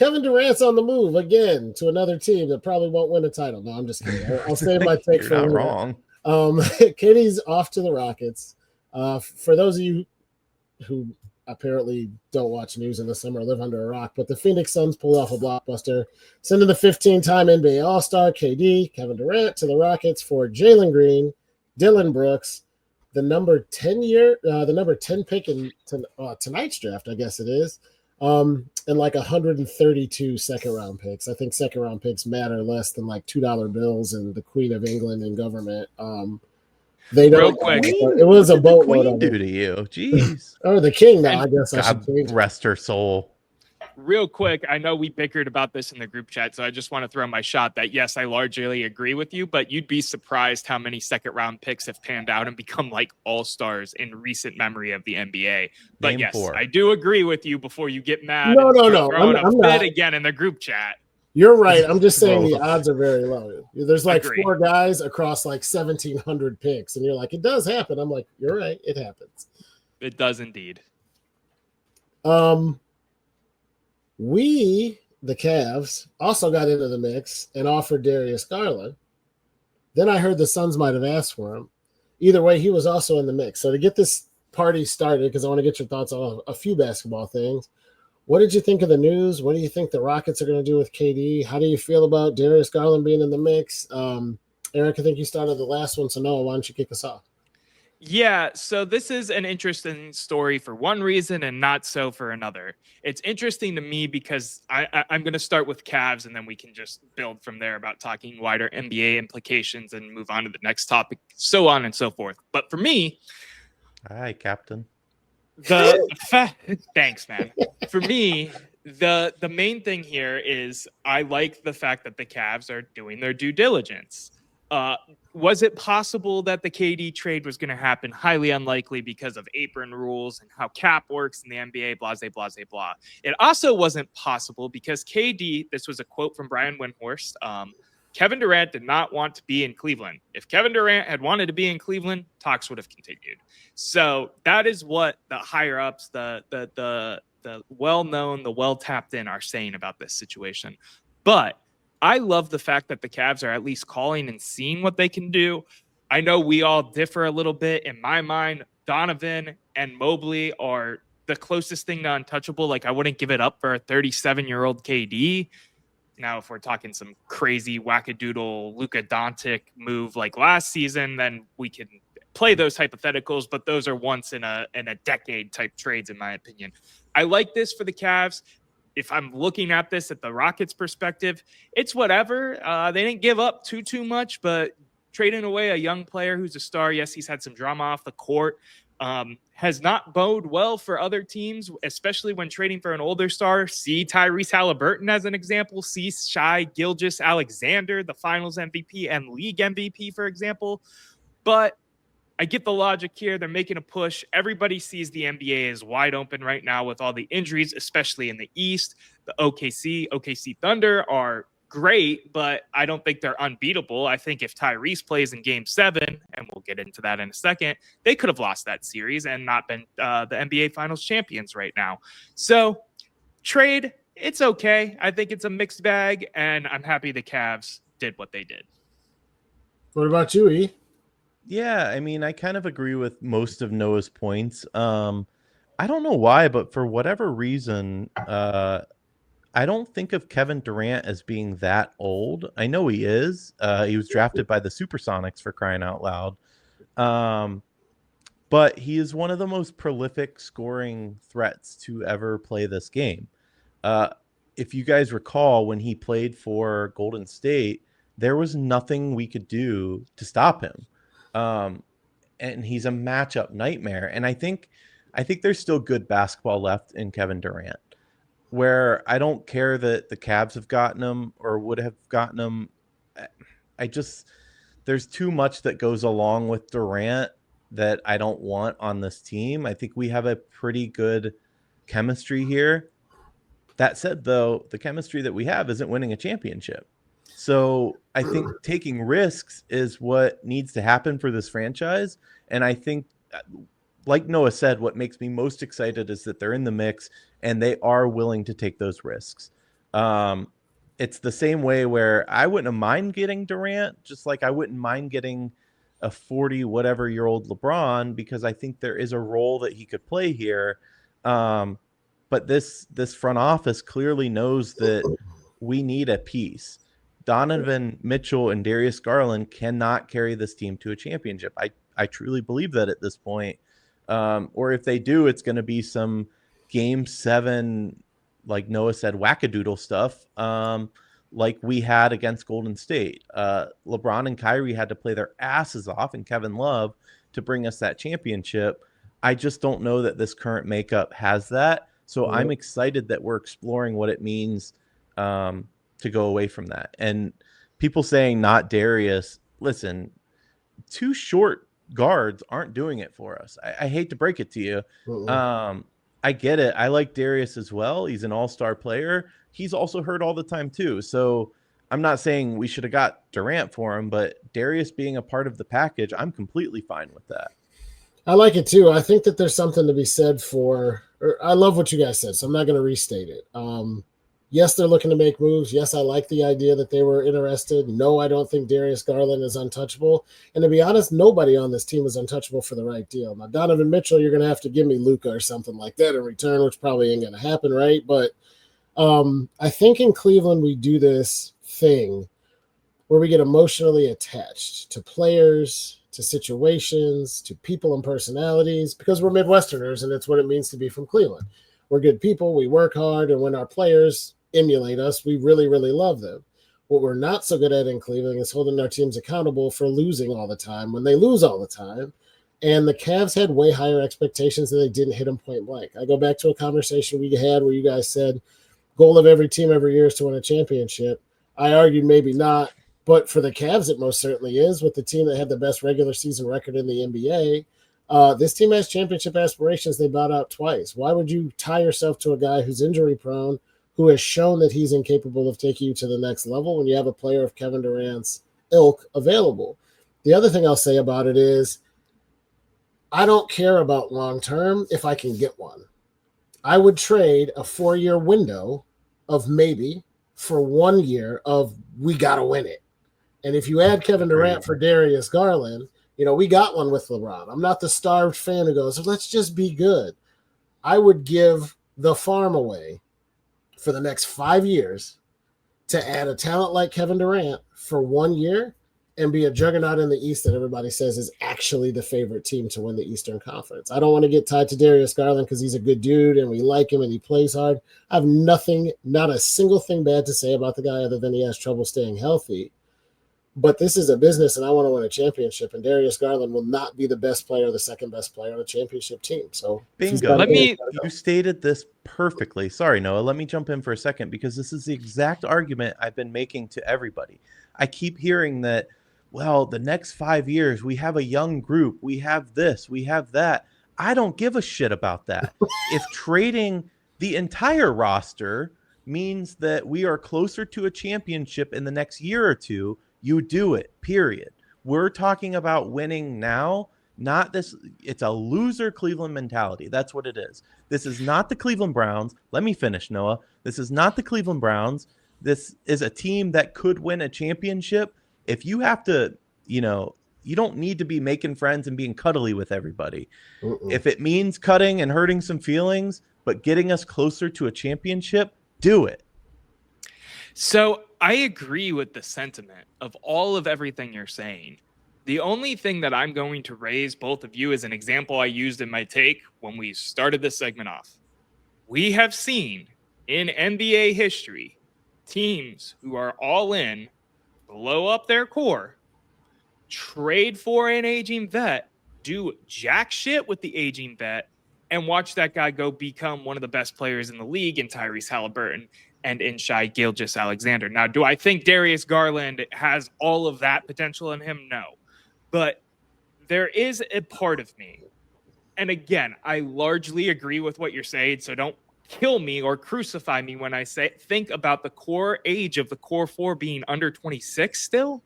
Kevin Durant's on the move again to another team that probably won't win a title. No, I'm just kidding. I'll save my take You're for not later. wrong. KD's off to the Rockets. For those of you who apparently don't watch news in the summer, live under a rock, but the Phoenix Suns pulled off a blockbuster, sending the 15-time NBA All-Star KD, Kevin Durant, to the Rockets for Jalen Green, Dylan Brooks, the number 10 pick in tonight's draft, I guess it is, and like 132 second-round picks. I think second-round picks matter less than like $2 bills and the Queen of England and government. They don't. Real quick, It was a boatload Queen of do it. to you? Jeez. Or the king now, And I guess I should God change it. rest her soul. real quick, I know we bickered about this in the group chat, so I just want to throw my shot that, yes, I largely agree with you, but you'd be surprised how many second-round picks have panned out and become like all-stars in recent memory of the NBA. But Name yes, 4. I do agree with you before you get mad No, and no, start no. throwing I'm a fit not. again in the group chat. You're right. I'm just saying the Whoa. odds are very low. There's like Agree. 4 guys across like 1,700 picks, and you're like, it does happen. I'm like, you're right. It happens. It does indeed. We, the Cavs, also got into the mix and offered Darius Garland. Then I heard the Suns might have asked for him. Either way, he was also in the mix. So to get this party started, because I want to get your thoughts on a few basketball things. What did you think of the news? What do you think the Rockets are going to do with KD? How do you feel about Darius Garland being in the mix? Eric, I think you started the last one, so Noah, why don't you kick us off? Yeah, so this is an interesting story for one reason and not so for another. It's interesting to me because I'm going to start with Cavs and then we can just build from there about talking wider NBA implications and move on to the next topic, so on and so forth. But for me, Hi, Captain. thanks, man. For me, the main thing here is I like the fact that the Cavs are doing their due diligence. Was it possible that the KD trade was going to happen? Highly unlikely because of apron rules and how cap works in the NBA, blah, blah, blah, blah. It also wasn't possible because KD, this was a quote from Brian Windhorst, Kevin Durant did not want to be in Cleveland. If Kevin Durant had wanted to be in Cleveland, talks would have continued. So that is what the higher ups, the well-known, the well-tapped in are saying about this situation. But I love the fact that the Cavs are at least calling and seeing what they can do. I know we all differ a little bit. In my mind, Donovan and Mobley are the closest thing to untouchable. Like, I wouldn't give it up for a 37-year-old KD. Now, if we're talking some crazy wackadoodle Luka Doncic move like last season, then we can play those hypotheticals, but those are once in a decade type trades, in my opinion. I like this for the Cavs. If I'm looking at this at the Rockets perspective, it's whatever. They didn't give up too much, but trading away a young player who's a star, yes, he's had some drama off the court, has not bode well for other teams, especially when trading for an older star. See Tyrese Halliburton as an example. See Shai Gilgeous-Alexander, the finals MVP and league MVP, for example. But I get the logic here. They're making a push. Everybody sees the NBA is wide open right now with all the injuries, especially in the East. The OKC Thunder are great, but I don't think they're unbeatable. I think if Tyrese plays in Game 7, and we'll get into that in a second, they could have lost that series and not been the NBA Finals champions right now. So trade, it's okay. I think it's a mixed bag, and I'm happy the Cavs did what they did. What about you, E? Yeah, I mean, I kind of agree with most of Noah's points. I don't know why, but for whatever reason, I don't think of Kevin Durant as being that old. I know he is. He was drafted by the Supersonics, for crying out loud. But he is one of the most prolific scoring threats to ever play this game. If you guys recall, when he played for Golden State, there was nothing we could do to stop him. And he's a matchup nightmare. And I think there's still good basketball left in Kevin Durant, where I don't care that the Cavs have gotten him or would have gotten him. There's too much that goes along with Durant that I don't want on this team. I think we have a pretty good chemistry here. That said, though, the chemistry that we have isn't winning a championship. So I think taking risks is what needs to happen for this franchise. And I think, like Noah said, what makes me most excited is that they're in the mix and they are willing to take those risks. It's the same way where I wouldn't mind getting Durant, just like I wouldn't mind getting a 40 whatever year old LeBron, because I think there is a role that he could play here. But this front office clearly knows that we need a piece. Donovan Mitchell and Darius Garland cannot carry this team to a championship. I truly believe that at this point. Or if they do, it's going to be some game 7, like Noah said, wackadoodle stuff, like we had against Golden State. LeBron and Kyrie had to play their asses off, and Kevin Love, to bring us that championship. I just don't know that this current makeup has that. So I'm excited that we're exploring what it means to go away from that. And people saying not Darius, listen, 2 short guards aren't doing it for us. I hate to break it to you. I get it. I like Darius as well. He's an all-star player. He's also hurt all the time too. So I'm not saying we should have got Durant for him, but Darius being a part of the package, I'm completely fine with that. I like it too. I think that there's something to be said for, I love what you guys said, so I'm not going to restate it. Yes, they're looking to make moves. Yes, I like the idea that they were interested. No, I don't think Darius Garland is untouchable. And to be honest, nobody on this team is untouchable for the right deal. Now, Donovan Mitchell, you're going to have to give me Luka or something like that in return, which probably ain't going to happen, right? But I think in Cleveland we do this thing where we get emotionally attached to players, to situations, to people and personalities, because we're Midwesterners, and it's what it means to be from Cleveland. We're good people. We work hard. And when our players emulate us, we really, really love them. What we're not so good at in Cleveland is holding our teams accountable for losing all the time when they lose all the time. And the Cavs had way higher expectations and they didn't hit them point blank. I go back to a conversation we had where you guys said, goal of every team every year is to win a championship. I argued maybe not, but for the Cavs, it most certainly is. With the team that had the best regular season record in the NBA, this team has championship aspirations. They bowed out twice. Why would you tie yourself to a guy who's injury prone, who has shown that he's incapable of taking you to the next level when you have a player of Kevin Durant's ilk available? The other thing I'll say about it is I don't care about long-term if I can get one. I would trade a 4-year window of maybe for 1 year of we got to win it. And if you add Kevin Durant for Darius Garland, you know, we got one with LeBron. I'm not the starved fan who goes, let's just be good. I would give the farm away for the next 5 years to add a talent like Kevin Durant for 1 year and be a juggernaut in the East that everybody says is actually the favorite team to win the Eastern Conference. I don't want to get tied to Darius Garland because he's a good dude and we like him and he plays hard. I have nothing, not a single thing bad to say about the guy other than he has trouble staying healthy. But this is a business, and I want to win a championship. And Darius Garland will not be the best player or the second best player on a championship team. So, bingo. You stated this perfectly. Sorry, Noah. Let me jump in for a second because this is the exact argument I've been making to everybody. I keep hearing that, well, the next 5 years, we have a young group. We have this, we have that. I don't give a shit about that. If trading the entire roster means that we are closer to a championship in the next year or two, you do it, period. We're talking about winning now, not this. It's a loser Cleveland mentality. That's what it is. This is not the Cleveland Browns. Let me finish, Noah. This is not the Cleveland Browns. This is a team that could win a championship. If you have to, you don't need to be making friends and being cuddly with everybody. If it means cutting and hurting some feelings, but getting us closer to a championship, do it. So I agree with the sentiment of all of everything you're saying. The only thing that I'm going to raise both of you as an example I used in my take when we started this segment off. We have seen in NBA history teams who are all in, blow up their core, trade for an aging vet, do jack shit with the aging vet, and watch that guy go become one of the best players in the league in Tyrese Halliburton and in Shai Gilgeous-Alexander. Now, do I think Darius Garland has all of that potential in him? No. But there is a part of me, and again, I largely agree with what you're saying, so don't kill me or crucify me when I say think about the core age of the core four being under 26 still.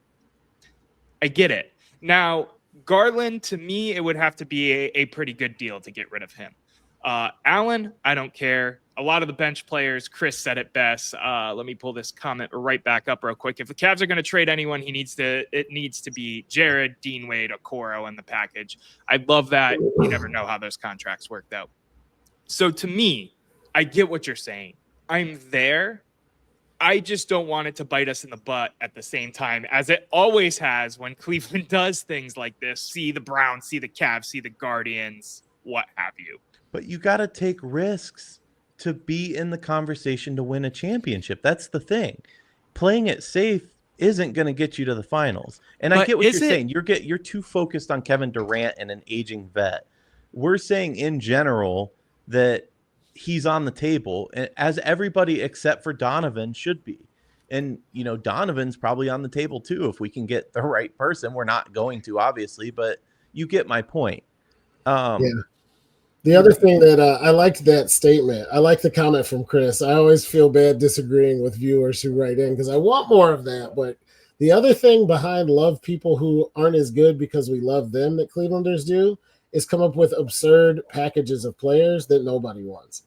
I get it. Now, Garland, to me, it would have to be a pretty good deal to get rid of him. Allen, I don't care. a lot of the bench players, Chris said it best. Let me pull this comment right back up real quick. If the Cavs are going to trade anyone, it needs to be Jared, Dean Wade, Okoro in the package. I love that. You never know how those contracts worked out. So to me, I get what you're saying. I'm there. I just don't want it to bite us in the butt at the same time, as it always has when Cleveland does things like this. See the Browns, see the Cavs, see the Guardians, what have you. But you got to take risks to be in the conversation to win a championship. That's the thing. Playing it safe isn't going to get you to the finals. And I get what you're saying. You're too focused on Kevin Durant and an aging vet. We're saying in general that he's on the table, as everybody except for Donovan should be. And, you know, Donovan's probably on the table too if we can get the right person. We're not going to, obviously, but you get my point. Yeah. The other thing that I liked that statement. I like the comment from Chris. I always feel bad disagreeing with viewers who write in because I want more of that. But the other thing behind love people who aren't as good because we love them that Clevelanders do is come up with absurd packages of players that nobody wants.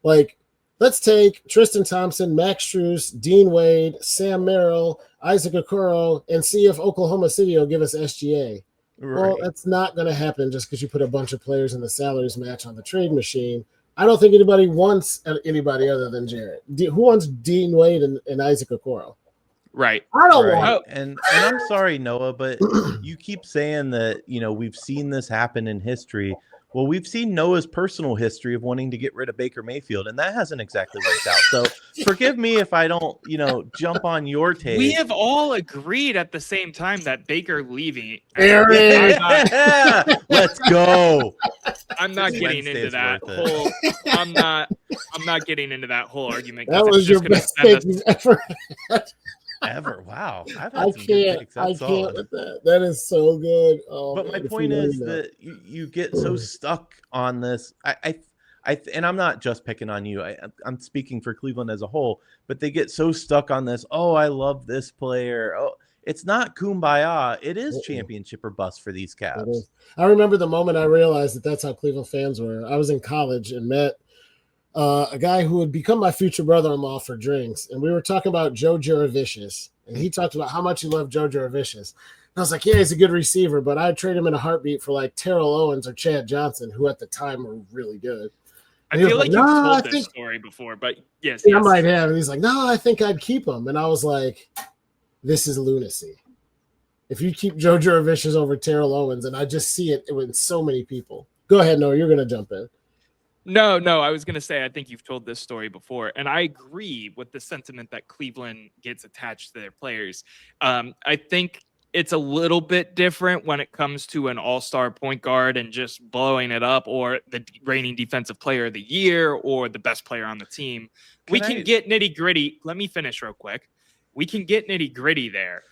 Like, let's take Tristan Thompson, Max Strus, Dean Wade, Sam Merrill, Isaac Okoro, and see if Oklahoma City will give us SGA. Right. Well, that's not going to happen just because you put a bunch of players in the salaries match on the trade machine. I don't think anybody wants anybody other than Jared. Who wants Dean Wade and Isaac Okoro? Right. I don't want it. And I'm sorry, Noah, but you keep saying that, you know, we've seen this happen in history. Well, we've seen Noah's personal history of wanting to get rid of Baker Mayfield, and that hasn't exactly worked out. So forgive me if I don't, you know, jump on your take. We have all agreed at the same time that Baker leaving. Let's go. I'm not getting into that whole. I'm not getting into that whole argument. That was your best take you've ever had. Ever. Wow. I can't with that. That is so good. Oh, but my point is that you get so stuck on this. And I'm not just picking on you. I'm speaking for Cleveland as a whole, but they get so stuck on this. Oh, I love this player. Oh, it's not kumbaya. It is championship or bust for these Cavs. I remember the moment I realized that that's how Cleveland fans were. I was in college and met a guy who would become my future brother-in-law for drinks. And we were talking about Joe Juravicius. And he talked about how much he loved Joe Juravicius. And I was like, yeah, he's a good receiver, but I'd trade him in a heartbeat for like Terrell Owens or Chad Johnson, who at the time were really good. And I feel like you've told this story before, but yes. I might have. And he's like, no, I think I'd keep him. And I was like, this is lunacy. If you keep Joe Juravicius over Terrell Owens, and I just see it with so many people. Go ahead, Noah, you're going to jump in. No, I was going to say, I think you've told this story before, and I agree with the sentiment that Cleveland gets attached to their players. I think it's a little bit different when it comes to an all-star point guard and just blowing it up, or the reigning defensive player of the year, or the best player on the team. We can get nitty-gritty. Let me finish real quick. We can get nitty-gritty there.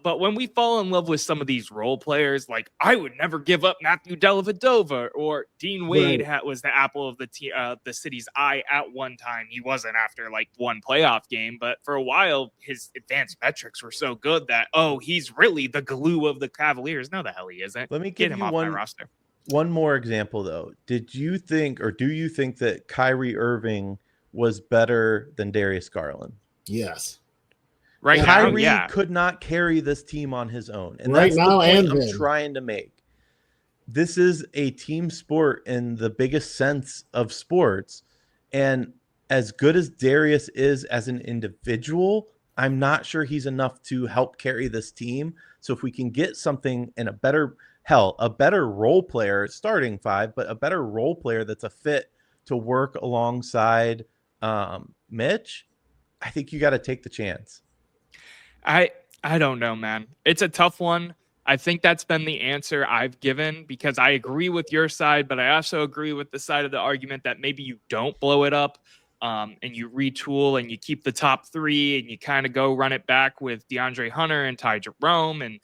But when we fall in love with some of these role players, like I would never give up Matthew Dellavedova, or Dean Wade was the apple of the city's eye at one time. He wasn't after like one playoff game, but for a while, his advanced metrics were so good that, he's really the glue of the Cavaliers. No, the hell he isn't. Let me get him off my roster. One more example, though. Do you think that Kyrie Irving was better than Darius Garland? Yes. Right now, Kyrie could not carry this team on his own. And that's the point I'm trying to make. This is a team sport in the biggest sense of sports. And as good as Darius is as an individual, I'm not sure he's enough to help carry this team. So if we can get something in a better role player, starting five, but a better role player that's a fit to work alongside Mitch, I think you got to take the chance. I don't know, man. It's a tough one. I think that's been the answer I've given, because I agree with your side, but I also agree with the side of the argument that maybe you don't blow it up and you retool and you keep the top three and you kind of go run it back with DeAndre Hunter and Ty Jerome. And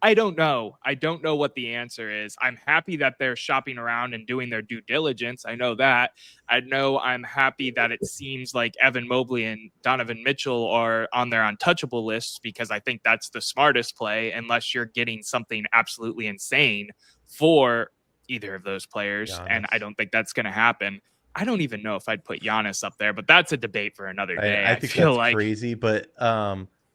I don't know. I don't know what the answer is. I'm happy that they're shopping around and doing their due diligence. I know that. I'm happy that it seems like Evan Mobley and Donovan Mitchell are on their untouchable lists, because I think that's the smartest play, unless you're getting something absolutely insane for either of those players. And I don't think that's going to happen. I don't even know if I'd put Giannis up there, but that's a debate for another day. I think feel that's like crazy, but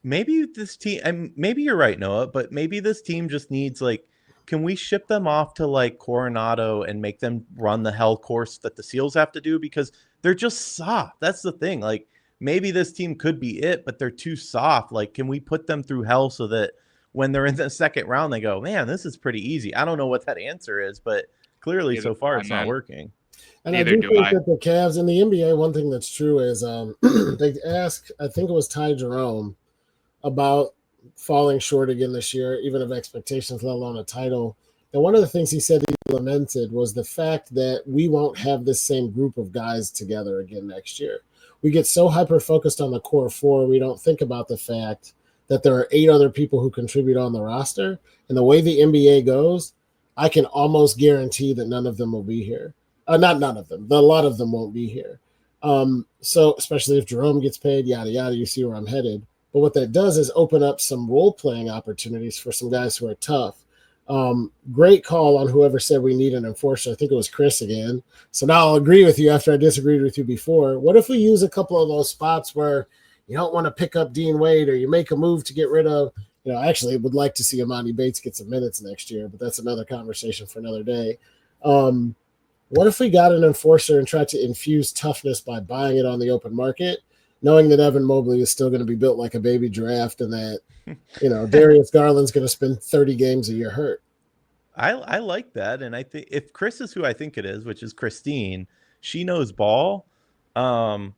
maybe this team, and maybe you're right, Noah, but maybe this team just needs like, can we ship them off to like Coronado and make them run the hell course that the Seals have to do, because they're just soft. That's the thing. Like maybe this team could be it, but they're too soft. Like, can we put them through hell so that when they're in the second round, they go, man, this is pretty easy. I don't know what that answer is, but clearly Neither so far do I, it's not man. working. And Neither I do do think I. that the Cavs in the NBA, one thing that's true is they asked, I think it was Ty Jerome, about falling short again this year, even of expectations, let alone a title. And one of the things he said he lamented was the fact that we won't have this same group of guys together again next year. We get so hyper focused on the core four, we don't think about the fact that there are 8 other people who contribute on the roster. And the way the NBA goes, I can almost guarantee that none of them will be here. Not none of them, but a lot of them won't be here. So especially if Jerome gets paid, yada, yada, you see where I'm headed. But what that does is open up some role-playing opportunities for some guys who are tough. Great call on whoever said we need an enforcer. I think it was Chris again. So now I'll agree with you after I disagreed with you before. What if we use a couple of those spots where you don't want to pick up Dean Wade, or you make a move to get rid of, I actually would like to see Amani Bates get some minutes next year, but that's another conversation for another day. What if we got an enforcer and tried to infuse toughness by buying it on the open market, knowing that Evan Mobley is still going to be built like a baby giraffe, and that, Darius Garland's going to spend 30 games a year hurt? I like that. And I think if Chris is who I think it is, which is Christine, she knows ball. That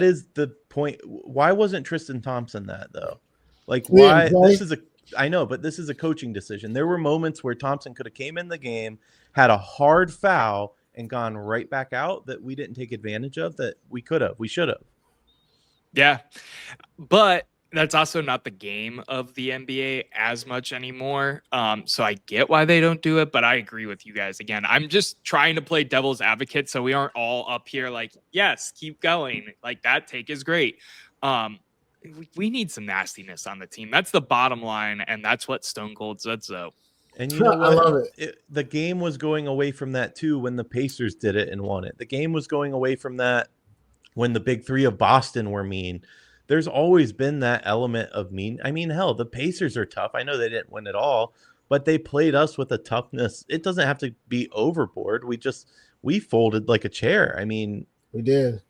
is the point. Why wasn't Tristan Thompson that though? Like why I know, but this is a coaching decision. There were moments where Thompson could have came in the game, had a hard foul, and gone right back out that we didn't take advantage of, that we should have. Yeah. But that's also not the game of the NBA as much anymore. So I get why they don't do it, but I agree with you guys. Again, I'm just trying to play devil's advocate so we aren't all up here like, yes, keep going. Like that take is great. We need some nastiness on the team. That's the bottom line, and that's what Stone Cold said so. And you know what? I love it. The game was going away from that too when the Pacers did it and won it. The game was going away from that when the big three of Boston were mean. There's always been that element of mean. I mean, hell, the Pacers are tough. I know they didn't win it all, but they played us with a toughness. It doesn't have to be overboard. We folded like a chair. I mean, we did.